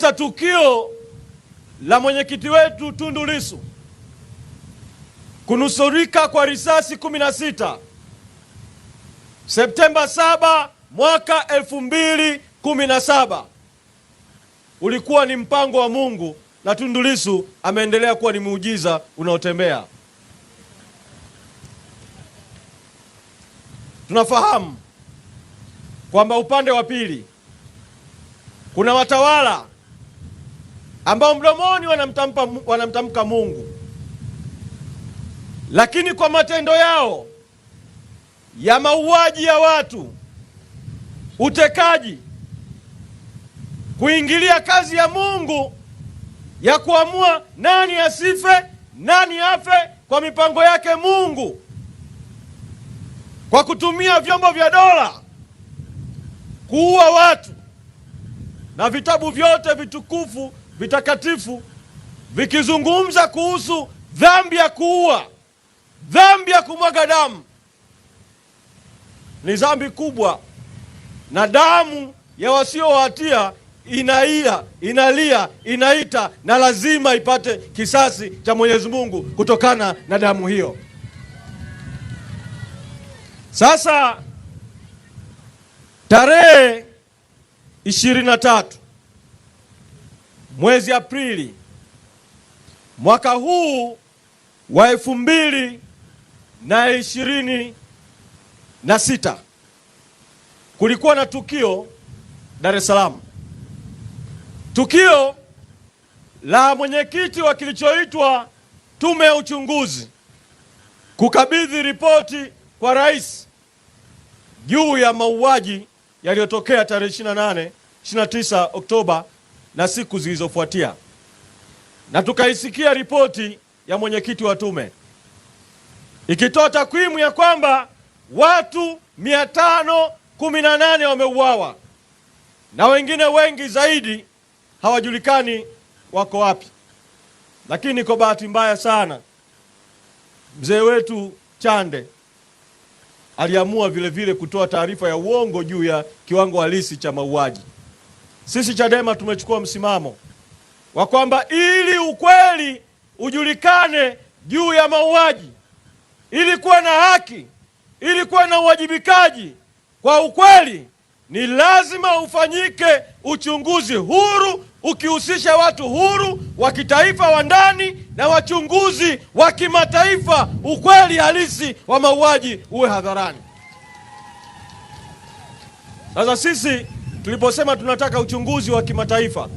katika tukio la mwenyekiti wetu Tundu Lissu kunusurika kwa risasi 16 Septemba 7 mwaka 2017 ulikuwa ni mpango wa Mungu, na Tundu Lissu ameendelea kuwa ni muujiza unaotembea. Tunafahamu kwamba upande wa pili kuna watawala ambao mdomoni wanamtamka Mungu, lakini kwa matendo yao ya mauaji ya watu, utekaji, kuingilia kazi ya Mungu ya kuamua nani asife, nani afe kwa mipango yake Mungu, kwa kutumia vyombo vya dola kuua watu, na vitabu vyote vitukufu vitakatifu vikizungumza kuhusu dhambi ya kuua, dhambi ya kumwaga damu. Ni dhambi kubwa, na damu ya wasio hatia inalia, inaita, na lazima ipate kisasi cha Mwenyezi Mungu kutokana na damu hiyo. Sasa tarehe 23 mwezi Aprili mwaka huu wa 2026 kulikuwa na tukio Dar es Salaam, tukio la mwenyekiti wa kilichoitwa tume ya uchunguzi kukabidhi ripoti kwa rais juu ya mauaji yaliyotokea tarehe 29 Oktoba na siku zilizofuatia, na tukaisikia ripoti ya mwenyekiti wa tume ikitoa takwimu ya kwamba watu 518 wameuawa na wengine wengi zaidi hawajulikani wako wapi. Lakini kwa bahati mbaya sana mzee wetu Chande aliamua vile kutoa taarifa ya uongo juu ya kiwango halisi cha mauaji. Sisi Chadema tumechukua msimamo wa kwamba ili ukweli ujulikane juu ya mauaji, ili kuwa na haki, ili kuwa na uwajibikaji kwa ukweli, ni lazima ufanyike uchunguzi huru ukihusisha watu huru wa kitaifa wa ndani na wachunguzi wa kimataifa. Ukweli halisi wa mauaji uwe hadharani. Sasa sisi tuliposema tunataka uchunguzi wa kimataifa,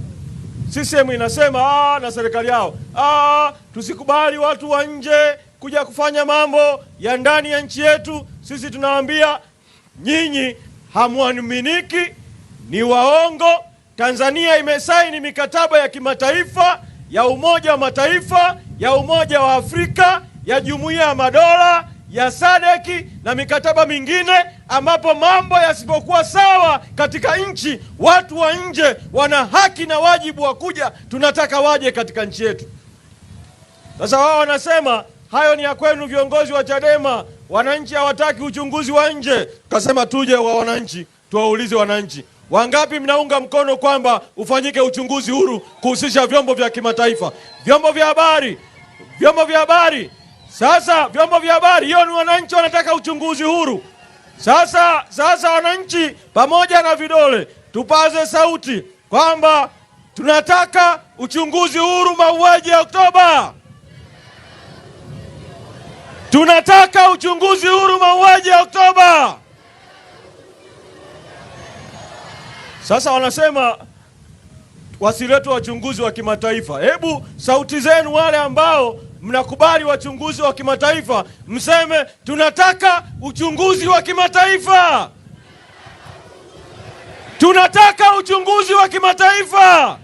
CCM inasema na serikali yao tusikubali watu wa nje kuja kufanya mambo ya ndani ya nchi yetu. Sisi tunawaambia nyinyi hamuaminiki, ni waongo. Tanzania imesaini mikataba ya kimataifa ya Umoja wa Mataifa, ya Umoja wa Afrika, ya Jumuiya ya Madola, ya SADC na mikataba mingine, ambapo mambo yasipokuwa sawa katika nchi, watu wa nje wana haki na wajibu wa kuja, tunataka waje katika nchi yetu. Sasa wao wanasema hayo ni ya kwenu viongozi wa Chadema, wananchi hawataki uchunguzi wa nje. Kasema tuje wa wananchi, tuwaulize wananchi, wangapi mnaunga mkono kwamba ufanyike uchunguzi huru kuhusisha vyombo vya kimataifa, vyombo vya habari. Sasa vyombo vya habari, hiyo ni wananchi wanataka uchunguzi huru. Sasa wananchi pamoja na vidole tupaze sauti kwamba tunataka uchunguzi huru mauaji ya Oktoba. Tunataka uchunguzi huru mauaji ya Oktoba. Sasa wanasema wasiletwe wachunguzi wa kimataifa. Hebu sauti zenu wale ambao mnakubali wachunguzi wa kimataifa, mseme tunataka uchunguzi wa kimataifa. Tunataka uchunguzi wa kimataifa.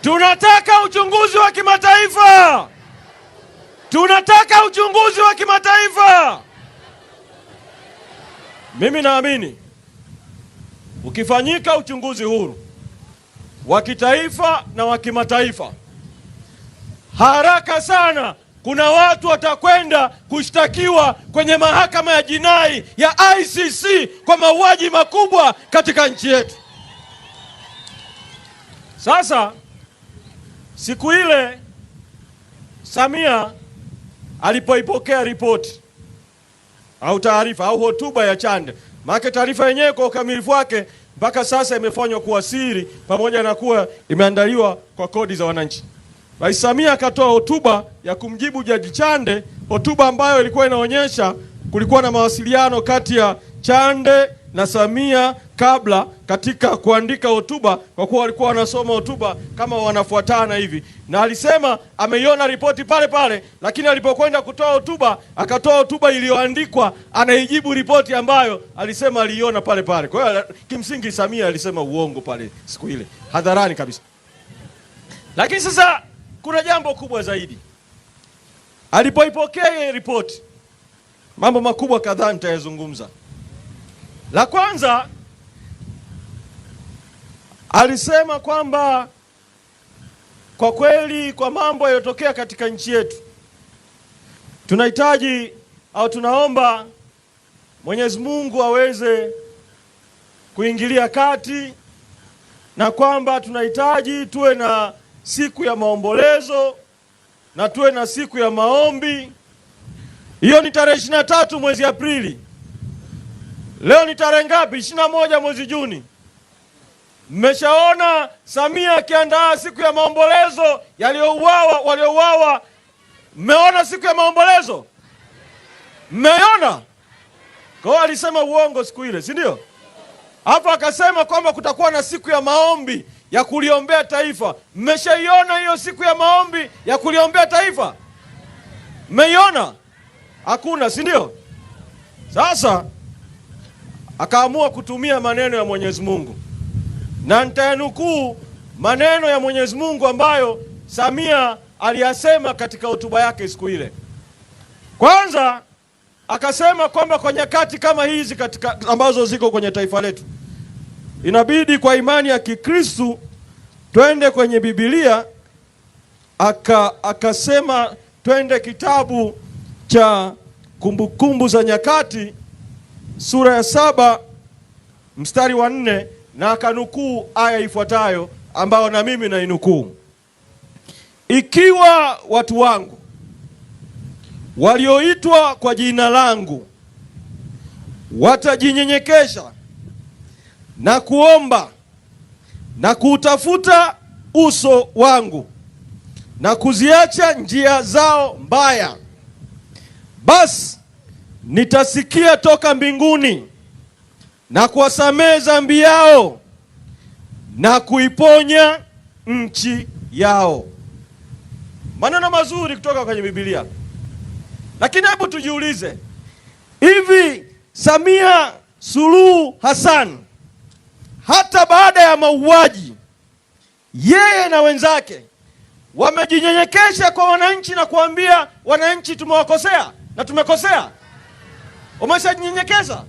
Tunataka uchunguzi wa kimataifa. Tunataka uchunguzi wa kimataifa. Mimi naamini ukifanyika uchunguzi huru wa kitaifa na wa kimataifa, haraka sana kuna watu watakwenda kushtakiwa kwenye mahakama ya jinai ya ICC kwa mauaji makubwa katika nchi yetu. Sasa siku ile Samia alipoipokea ripoti au taarifa au hotuba ya Chande, maana taarifa yenyewe kwa ukamilifu wake mpaka sasa imefanywa kuwa siri pamoja na kuwa imeandaliwa kwa kodi za wananchi. Rais Samia akatoa hotuba ya kumjibu Jaji Chande, hotuba ambayo ilikuwa inaonyesha kulikuwa na mawasiliano kati ya Chande na Samia kabla katika kuandika hotuba, kwa kuwa walikuwa wanasoma hotuba kama wanafuatana hivi, na alisema ameiona ripoti pale pale, lakini alipokwenda kutoa hotuba akatoa hotuba iliyoandikwa anaijibu ripoti ambayo alisema aliiona pale pale. Kwa hiyo kimsingi Samia alisema uongo pale siku ile hadharani kabisa. Lakini sasa kuna jambo kubwa zaidi. Alipoipokea ile ripoti, mambo makubwa kadhaa nitayazungumza. La kwanza, alisema kwamba kwa kweli kwa mambo yaliyotokea katika nchi yetu tunahitaji au tunaomba Mwenyezi Mungu aweze kuingilia kati, na kwamba tunahitaji tuwe na siku ya maombolezo na tuwe na siku ya maombi. Hiyo ni tarehe 23 mwezi Aprili. Leo ni tarehe ngapi? 21 mwezi Juni. Mmeshaona Samia akiandaa siku ya maombolezo waliouawa. Mmeona siku ya maombolezo? Mmeiona? Kwa hiyo alisema uongo siku ile, si ndio? Hapo akasema kwamba kutakuwa na siku ya maombi ya kuliombea taifa. Mmeshaiona hiyo siku ya maombi ya kuliombea taifa? Mmeiona? Hakuna, si ndio? Sasa akaamua kutumia maneno ya Mwenyezi Mungu, na nitayanukuu maneno ya Mwenyezi Mungu ambayo Samia aliyasema katika hotuba yake siku ile. Kwanza akasema kwamba kwa nyakati kama hizi katika ambazo ziko kwenye taifa letu, inabidi kwa imani ya Kikristo twende kwenye Biblia. Akasema twende kitabu cha Kumbukumbu za Nyakati sura ya 7 mstari wa 4, na akanukuu aya ifuatayo ambayo na mimi nainukuu: ikiwa watu wangu walioitwa kwa jina langu watajinyenyekesha na kuomba na kuutafuta uso wangu na kuziacha njia zao mbaya, basi nitasikia toka mbinguni na kuwasamehe dhambi yao na kuiponya nchi yao. Maneno mazuri kutoka kwenye Biblia. Lakini hebu tujiulize, hivi Samia Suluhu Hassan hata baada ya mauaji, yeye na wenzake wamejinyenyekesha kwa wananchi na kuambia wananchi tumewakosea na tumekosea? Wameshanyenyekeza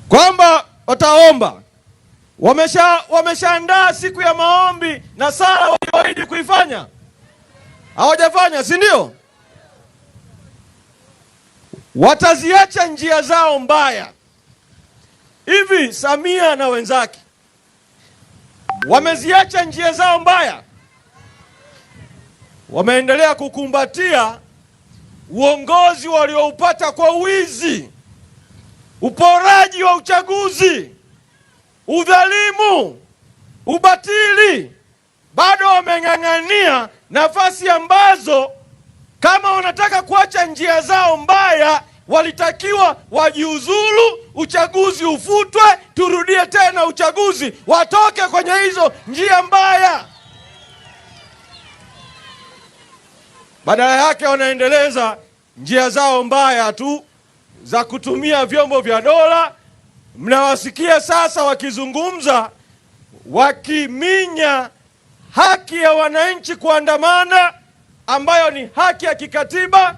kwamba wataomba, wameshaandaa siku ya maombi na sala walioahidi kuifanya? Hawajafanya, si ndio? Wataziacha njia zao mbaya. Hivi Samia na wenzake wameziacha njia zao mbaya? Wameendelea kukumbatia uongozi walioupata kwa wizi, uporaji wa uchaguzi, udhalimu, ubatili. Bado wameng'ang'ania nafasi ambazo kama wanataka kuacha njia zao mbaya walitakiwa wajiuzulu, uchaguzi ufutwe, turudie tena uchaguzi, watoke kwenye hizo njia mbaya. Badala yake wanaendeleza njia zao mbaya tu za kutumia vyombo vya dola. Mnawasikia sasa wakizungumza, wakiminya haki ya wananchi kuandamana, ambayo ni haki ya kikatiba.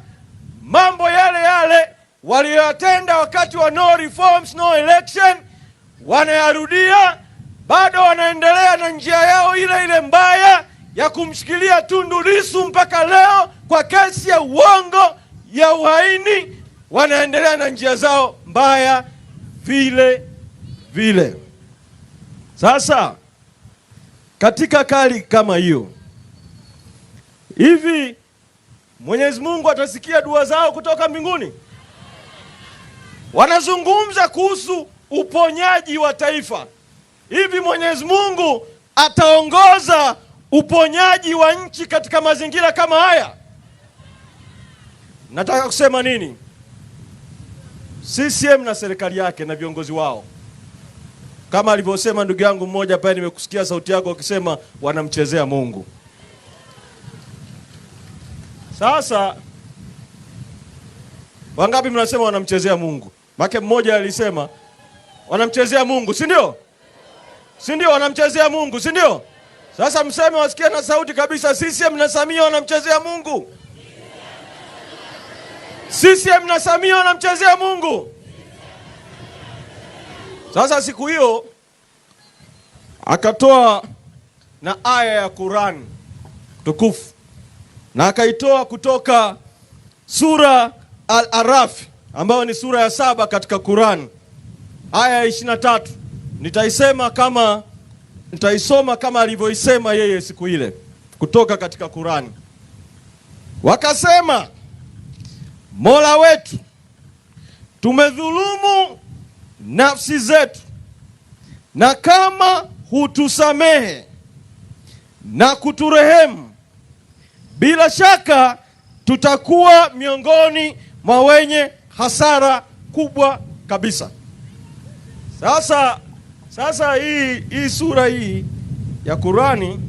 Mambo yale yale waliyotenda wakati wa no reforms no election wanayarudia. Bado wanaendelea na njia yao ile ile mbaya ya kumshikilia Tundu Lissu mpaka leo kwa kesi ya uongo ya uhaini. Wanaendelea na njia zao mbaya vile vile. Sasa katika kali kama hiyo, hivi Mwenyezi Mungu atasikia dua zao kutoka mbinguni? Wanazungumza kuhusu uponyaji wa taifa. Hivi Mwenyezi Mungu ataongoza uponyaji wa nchi katika mazingira kama haya? Nataka kusema nini? CCM na serikali yake na viongozi wao, kama alivyosema ndugu yangu mmoja pale, nimekusikia sauti yako ukisema wanamchezea Mungu. Sasa wangapi mnasema wanamchezea Mungu? Make mmoja alisema wanamchezea Mungu, si ndio? Si ndio? Wanamchezea Mungu, si ndio? Sasa mseme wasikie na sauti kabisa, CCM na Samia wanamchezea Mungu. CCM na Samia wanamchezea Mungu. Sasa siku hiyo akatoa na aya ya Qur'an tukufu, na akaitoa kutoka sura Al-Araf ambayo ni sura ya 7 katika Qur'an, aya ya 23. Nitaisoma kama alivyoisema yeye siku ile kutoka katika Qur'an. Wakasema, Mola wetu, tumedhulumu nafsi zetu, na kama hutusamehe na kuturehemu, bila shaka tutakuwa miongoni mwa wenye hasara kubwa kabisa. Sasa hii sura hii ya Qur'ani,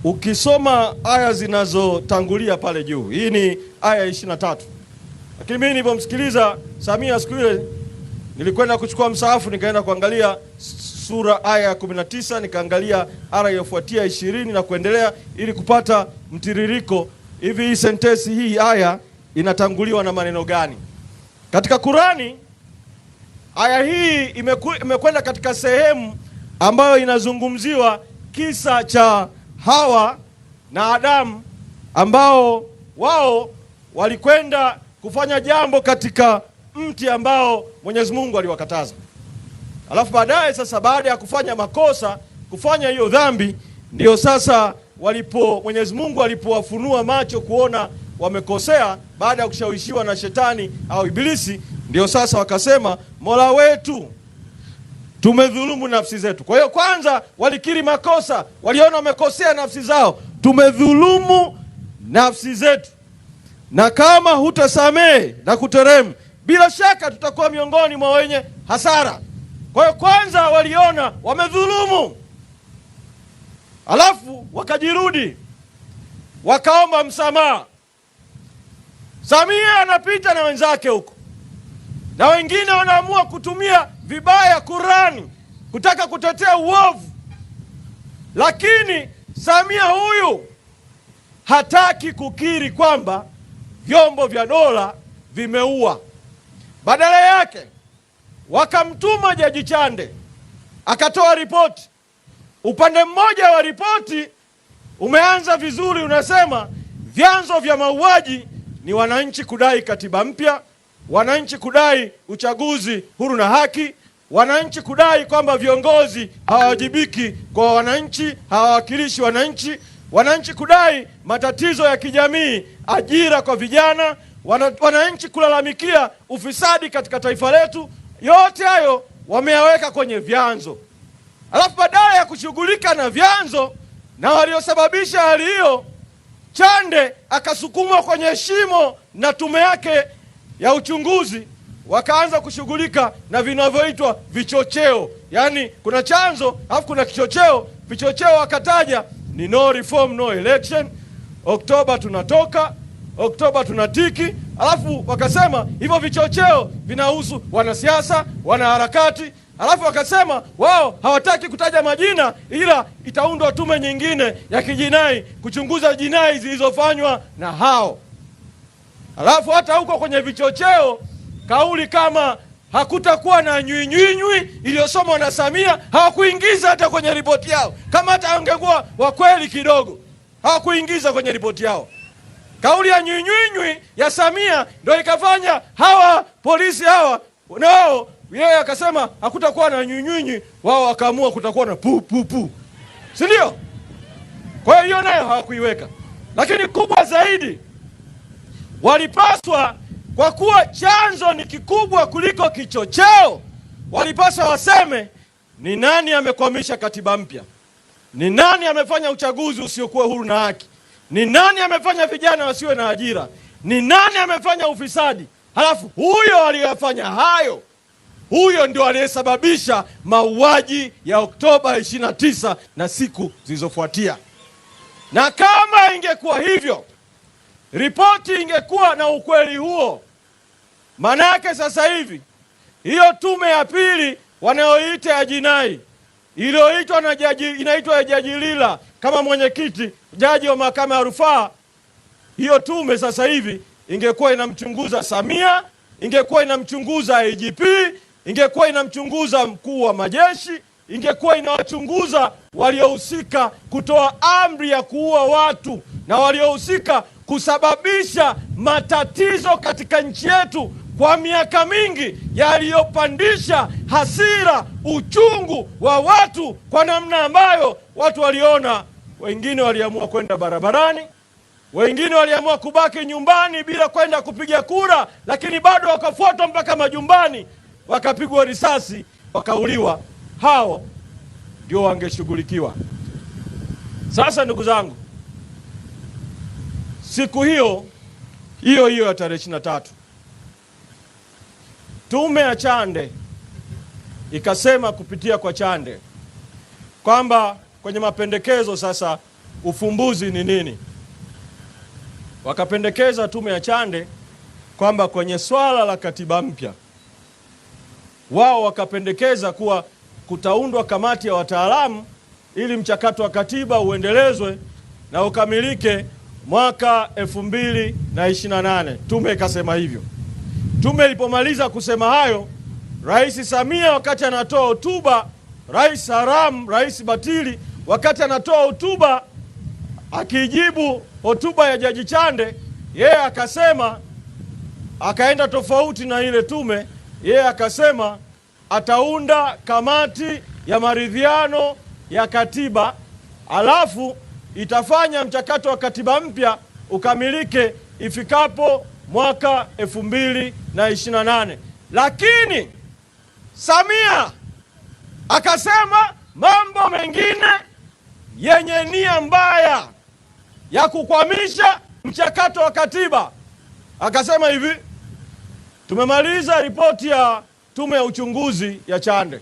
ukisoma aya zinazotangulia pale juu, hii ni aya 23. Lakini mimi nilipomsikiliza Samia siku ile, nilikwenda kuchukua msaafu, nikaenda kuangalia sura aya ya 19, nikaangalia aya inayofuatia 20 na kuendelea, ili kupata mtiririko hivi hii sentensi hii aya inatanguliwa na maneno gani katika Qur'ani. Aya hii imekwenda katika sehemu ambayo inazungumziwa kisa cha Hawa na Adamu, ambao wao walikwenda kufanya jambo katika mti ambao Mwenyezi Mungu aliwakataza. Alafu baadaye sasa, baada ya kufanya makosa, kufanya hiyo dhambi, ndio sasa Mwenyezi Mungu alipowafunua macho kuona wamekosea, baada ya kushawishiwa na shetani au ibilisi, ndio sasa wakasema, Mola wetu, tumedhulumu nafsi zetu. Kwa hiyo kwanza walikiri makosa, waliona wamekosea nafsi zao, tumedhulumu nafsi zetu, na kama hutasamehe na kuteremu, bila shaka tutakuwa miongoni mwa wenye hasara. Kwa hiyo kwanza waliona wamedhulumu, alafu wakajirudi, wakaomba msamaha. Samia anapita na wenzake huko, na wengine wanaamua kutumia vibaya Qur'ani kutaka kutetea uovu, lakini Samia huyu hataki kukiri kwamba vyombo vya dola vimeua. Badala yake wakamtuma Jaji Chande akatoa ripoti. Upande mmoja wa ripoti umeanza vizuri, unasema vyanzo vya mauaji ni wananchi kudai katiba mpya, wananchi kudai uchaguzi huru na haki, wananchi kudai kwamba viongozi hawajibiki kwa wananchi, hawawakilishi wananchi, wananchi kudai matatizo ya kijamii, ajira kwa vijana, wananchi kulalamikia ufisadi katika taifa letu. Yote hayo wameyaweka kwenye vyanzo. Alafu badala ya kushughulika na vyanzo na waliosababisha hali hiyo, Chande akasukumwa kwenye shimo na tume yake ya uchunguzi, wakaanza kushughulika na vinavyoitwa vichocheo. Yaani kuna chanzo alafu kuna kichocheo. Vichocheo wakataja ni no reform no election, Oktoba tunatoka, Oktoba tunatiki. Alafu wakasema hivyo vichocheo vinahusu wanasiasa, wanaharakati. Alafu wakasema wao hawataki kutaja majina, ila itaundwa tume nyingine ya kijinai kuchunguza jinai zilizofanywa na hao. Alafu hata huko kwenye vichocheo, kauli kama hakutakuwa na nywinywinywi iliyosomwa na Samia hawakuingiza hata kwenye ripoti yao. Kama hata angekuwa wa kweli kidogo, hawakuingiza kwenye ripoti yao. Kauli ya nywinywinywi ya Samia ndio ikafanya hawa polisi hawa nao, yeye akasema hakutakuwa na nywinywinywi, wao wakaamua kutakuwa na pu pu pu. si ndio? Kwa hiyo nayo hawakuiweka, lakini kubwa zaidi walipaswa, kwa kuwa chanzo ni kikubwa kuliko kichocheo, walipaswa waseme ni nani amekwamisha katiba mpya, ni nani amefanya uchaguzi usiokuwa huru na haki, ni nani amefanya vijana wasiwe na ajira, ni nani amefanya ufisadi. Halafu huyo aliyefanya hayo, huyo ndio aliyesababisha mauaji ya Oktoba 29 na siku zilizofuatia. Na kama ingekuwa hivyo, ripoti ingekuwa na ukweli huo, maana yake sasa hivi hiyo tume ya pili wanayoita ya jinai iliyoitwa na inaitwa ya Jaji Lila kama mwenyekiti, jaji wa mahakama ya rufaa, hiyo tume sasa hivi ingekuwa inamchunguza Samia, ingekuwa inamchunguza IGP, ingekuwa inamchunguza mkuu wa majeshi, ingekuwa inawachunguza waliohusika kutoa amri ya kuua watu na waliohusika kusababisha matatizo katika nchi yetu kwa miaka mingi, yaliyopandisha hasira, uchungu wa watu kwa namna ambayo watu waliona. Wengine waliamua kwenda barabarani, wengine waliamua kubaki nyumbani bila kwenda kupiga kura, lakini bado wakafuatwa mpaka majumbani, wakapigwa risasi, wakauliwa. Hao ndio wangeshughulikiwa. Sasa ndugu zangu, siku hiyo ya tarehe 23 tume ya Chande ikasema kupitia kwa Chande kwamba kwenye mapendekezo sasa ufumbuzi ni nini. Wakapendekeza tume ya Chande kwamba kwenye swala la katiba mpya, wao wakapendekeza kuwa kutaundwa kamati ya wataalamu ili mchakato wa katiba uendelezwe na ukamilike mwaka 2028. Tume ikasema hivyo. Tume ilipomaliza kusema hayo, Rais Samia wakati anatoa hotuba, rais haramu, rais batili, wakati anatoa hotuba akijibu hotuba ya Jaji Chande, yeye akasema, akaenda tofauti na ile tume. Yeye akasema ataunda kamati ya maridhiano ya katiba, alafu itafanya mchakato wa katiba mpya ukamilike ifikapo mwaka 2028. Lakini Samia akasema mambo mengine yenye nia mbaya ya kukwamisha mchakato wa katiba. Akasema hivi, tumemaliza ripoti ya tume ya uchunguzi ya Chande,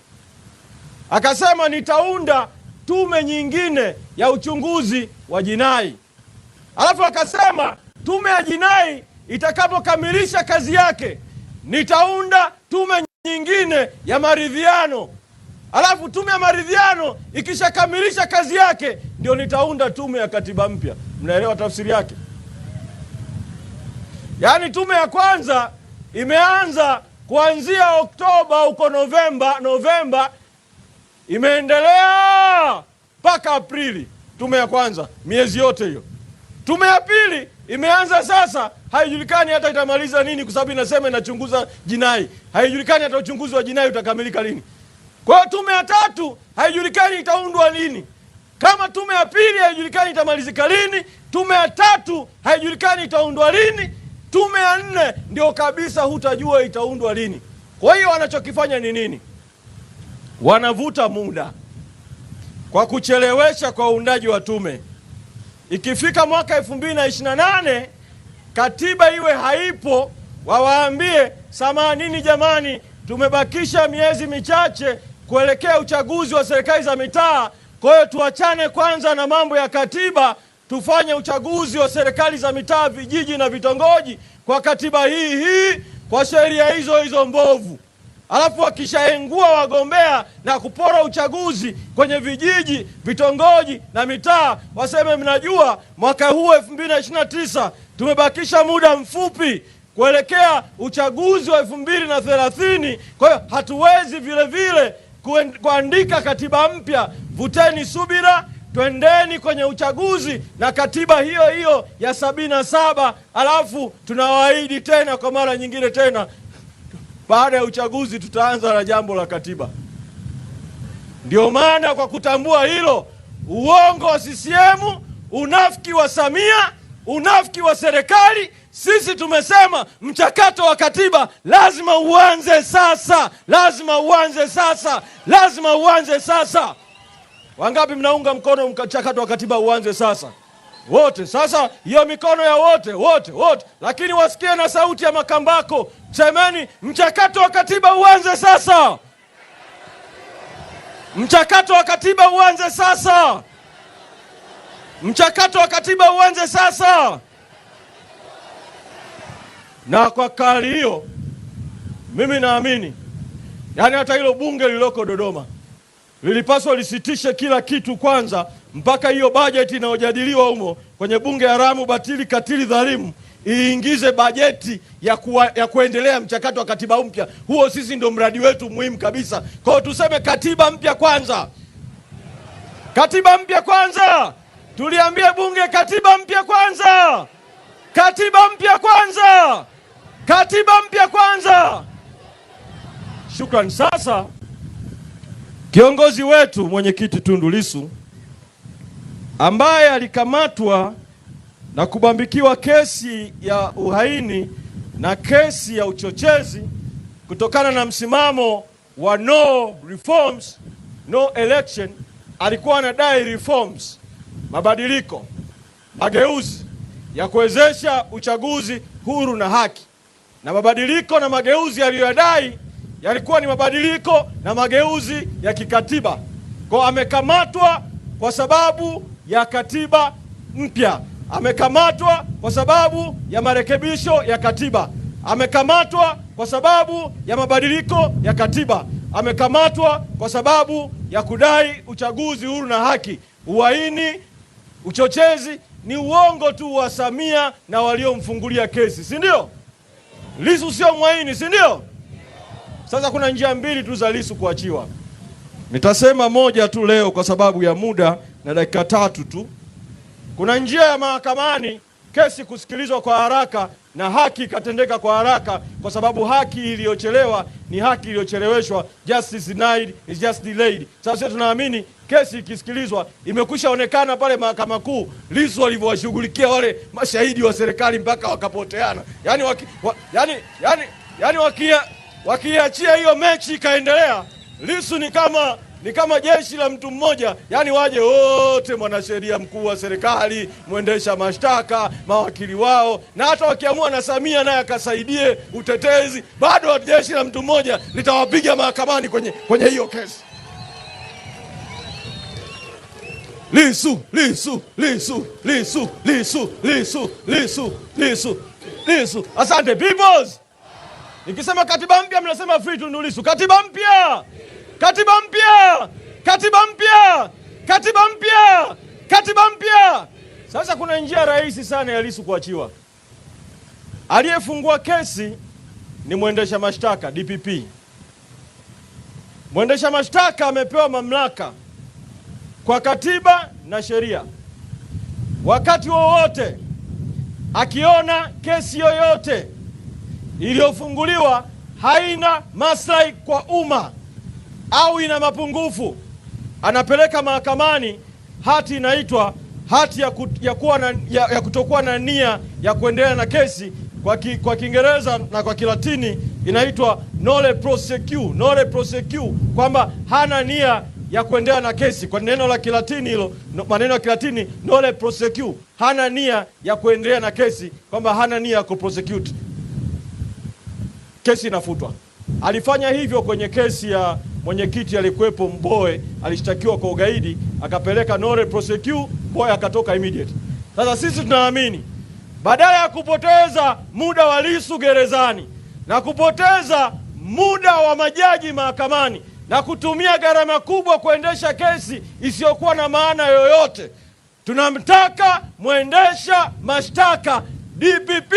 akasema nitaunda tume nyingine ya uchunguzi wa jinai. Alafu akasema tume ya jinai itakapokamilisha kazi yake nitaunda tume nyingine ya maridhiano. Alafu tume ya maridhiano ikishakamilisha kazi yake ndio nitaunda tume ya katiba mpya. Mnaelewa tafsiri yake? Yaani tume ya kwanza imeanza kuanzia Oktoba huko Novemba imeendelea mpaka Aprili. Tume ya kwanza miezi yote hiyo. Tume ya pili imeanza sasa, haijulikani hata itamaliza nini, kwa sababu inasema inachunguza jinai. Haijulikani hata uchunguzi wa jinai utakamilika lini. Kwa hiyo tume ya tatu haijulikani itaundwa lini. Kama tume ya pili haijulikani itamalizika lini, tume ya tatu haijulikani itaundwa lini, tume ya nne ndio kabisa hutajua itaundwa lini. Kwa hiyo wanachokifanya ni nini? Wanavuta muda kwa kuchelewesha kwa uundaji wa tume. Ikifika mwaka 2028 katiba iwe haipo, wawaambie samanini jamani, tumebakisha miezi michache kuelekea uchaguzi wa serikali za mitaa, kwa hiyo tuachane kwanza na mambo ya katiba, tufanye uchaguzi wa serikali za mitaa, vijiji na vitongoji kwa katiba hii kwa sheria hizo mbovu. Alafu wakishaengua wagombea na kupora uchaguzi kwenye vijiji, vitongoji na mitaa, waseme mnajua mwaka huu 2029 tumebakisha muda mfupi kuelekea uchaguzi wa 2030, kwa hiyo hatuwezi vile kuandika katiba mpya. Vuteni subira, twendeni kwenye uchaguzi na katiba hiyo ya 77, alafu tunawaahidi tena kwa mara nyingine tena baada ya uchaguzi tutaanza na jambo la katiba. Ndio maana kwa kutambua hilo, uongo wa CCM, unafiki wa Samia, unafiki wa serikali. Sisi tumesema mchakato wa katiba lazima uanze sasa, lazima uanze sasa, lazima uanze sasa. Wangapi mnaunga mkono mchakato wa katiba uanze sasa? Wote. Sasa hiyo mikono ya wote, wote, wote. Lakini wasikie na sauti ya Makambako, semeni mchakato wa katiba uanze sasa. Mchakato wa katiba uanze sasa. Mchakato wa katiba uanze sasa. Na kwa kali hiyo mimi naamini, yani hata hilo bunge lililoko Dodoma lilipaswa lisitishe kila kitu kwanza mpaka hiyo bajeti inayojadiliwa humo kwenye bunge haramu, batili, katili, dhalimu iingize bajeti ya kuendelea mchakato wa katiba mpya. Huo sisi ndio mradi wetu muhimu kabisa. Kwa hiyo tuseme katiba mpya kwanza. Katiba mpya kwanza. Tuliambie bunge katiba mpya kwanza. Katiba mpya kwanza. Katiba mpya kwanza. Shukrani. Sasa kiongozi wetu mwenyekiti Tundu Lissu ambaye alikamatwa na kubambikiwa kesi ya uhaini na kesi ya uchochezi kutokana na msimamo wa no reforms, no election, alikuwa anadai reforms, mabadiliko, mageuzi ya kuwezesha uchaguzi huru na haki. Na mabadiliko na mageuzi aliyodai yalikuwa ni mabadiliko na mageuzi ya kikatiba. Kwa amekamatwa kwa sababu ya katiba mpya. Amekamatwa kwa sababu ya marekebisho ya katiba. Amekamatwa kwa sababu ya mabadiliko ya katiba. Amekamatwa kwa sababu ya kudai uchaguzi huru na haki. Uhaini, uchochezi ni uongo tu wa Samia na waliomfungulia kesi, si ndio? Lissu sio mhaini, si ndio? Sasa kuna njia mbili tu za Lissu kuachiwa. Nitasema moja tu leo kwa sababu ya muda na dakika 3 tu. Kuna njia ya mahakamani, kesi kusikilizwa kwa haraka na haki ikatendeka kwa haraka, kwa sababu haki iliyochelewa ni haki iliyocheleweshwa. Justice denied is just delayed. Sasa tunaamini kesi ikisikilizwa, imekwisha onekana pale Mahakama Kuu Lissu alivyowashughulikia wale mashahidi wa serikali mpaka wakapoteana. Yani wakiachia hiyo mechi ikaendelea, Lissu ni kama jeshi la mtu mmoja, yani waje wote, mwanasheria mkuu wa serikali, mwendesha mashtaka, mawakili wao, na hata wakiamua na Samia naye akasaidie utetezi, bado jeshi la mtu mmoja litawapiga mahakamani kwenye hiyo kesi. Lissu, Lissu, Lissu, Lissu, Lissu, Lissu, Lissu, Lissu, Lissu. Asante peoples. Nikisema katiba mpya mnasema free Tundu Lissu. Katiba mpya! Katiba mpya! Katiba mpya! Katiba mpya! Katiba mpya! Sasa kuna njia rahisi sana ya Lissu kuachiwa. Aliyefungua kesi ni mwendesha mashtaka DPP. Mwendesha mashtaka amepewa mamlaka kwa katiba na sheria, wakati wowote akiona kesi yoyote iliyofunguliwa haina maslahi kwa umma au ina mapungufu, anapeleka mahakamani hati inaitwa hati ya kutokuwa na nia ya kuendelea na kesi. Kwa Kiingereza na kwa Kilatini inaitwa nolle prosequi, nolle prosequi, kwamba hana nia ya kuendelea na kesi. Kwa neno la Kilatini hilo, maneno ya Kilatini nolle prosequi, hana nia ya kuendelea na kesi, kwamba hana nia ya kuprosecute, kesi inafutwa. Alifanya hivyo kwenye kesi ya mwenyekiti alikuwepo Mbowe, alishtakiwa kwa ugaidi, akapeleka nolle prosequi, Mbowe akatoka immediate. Sasa sisi tunaamini badala ya kupoteza muda wa Lissu gerezani na kupoteza muda wa majaji mahakamani na kutumia gharama kubwa kuendesha kesi isiyokuwa na maana yoyote, tunamtaka mwendesha mashtaka DPP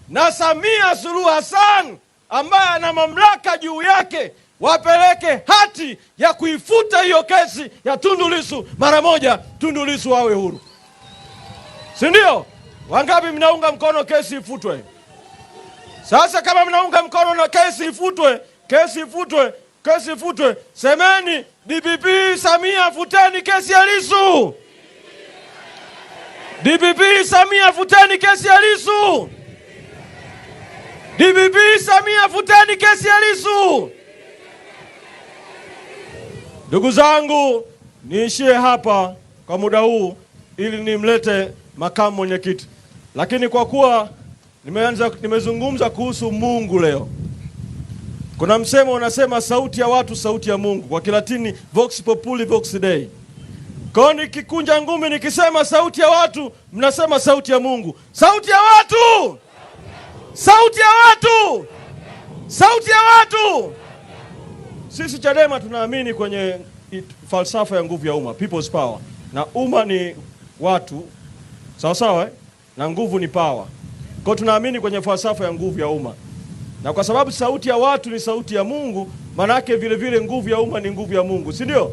na Samia Suluhu Hassan ambaye ana mamlaka juu yake wapeleke hati ya kuifuta hiyo kesi ya Tundu Lissu mara moja. Tundu Lissu awe huru, si ndio? Wangapi mnaunga mkono kesi ifutwe? Sasa kama mnaunga mkono na kesi ifutwe, kesi ifutwe, kesi ifutwe, semeni DPP Samia, futeni kesi ya Lissu. DPP Samia, futeni kesi ya Lissu. DPP Samia, futeni kesi ya Lissu. Ndugu zangu, niishie hapa kwa muda huu ili nimlete makamu mwenyekiti. Lakini kwa kuwa nimezungumza kuhusu Mungu leo, kuna msemo unasema sauti ya watu, sauti ya Mungu. Kwa Kilatini vox populi vox Dei. Kwa nikikunja ngumi nikisema sauti ya watu, mnasema sauti ya Mungu. Sauti ya watu! Sauti ya watu! Sauti ya watu! Sisi Chadema tunaamini kwenye falsafa ya nguvu ya umma, people's power. Na umma ni watu, sawa sawa, na nguvu ni power. Kwa tunaamini kwenye falsafa ya nguvu ya umma. Na kwa sababu sauti ya watu ni sauti ya Mungu, maana yake vile vile nguvu ya umma ni nguvu ya Mungu, si ndio?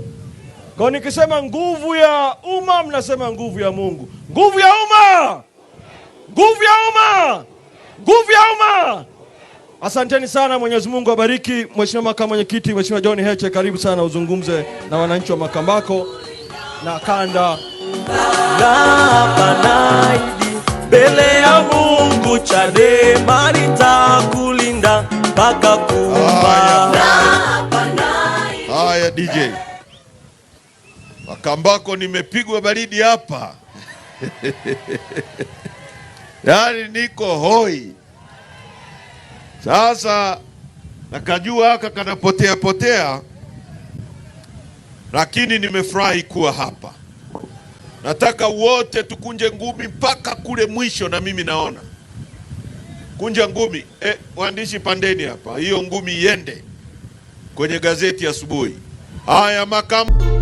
Kwa nikisema nguvu ya umma, mnasema nguvu ya Mungu. Nguvu ya umma! Nguvu ya umma! Nguvu ya umma! Asanteni sana, Mwenyezi Mungu abariki. Mheshimiwa Makamu Mwenyekiti, Mheshimiwa John Heche, karibu sana uzungumze na wananchi wa Makambako na kanda. Mbele ya Mungu Chadema nitakulinda mpaka kufa. Haya DJ. Makambako nimepigwa baridi hapa. Yaani niko hoi. Sasa nakajua haka kanapotea potea, lakini nimefurahi kuwa hapa. Nataka wote tukunje ngumi mpaka kule mwisho, na mimi naona kunja ngumi. Waandishi pandeni hapa, hiyo ngumi iende kwenye gazeti asubuhi. Haya makamu.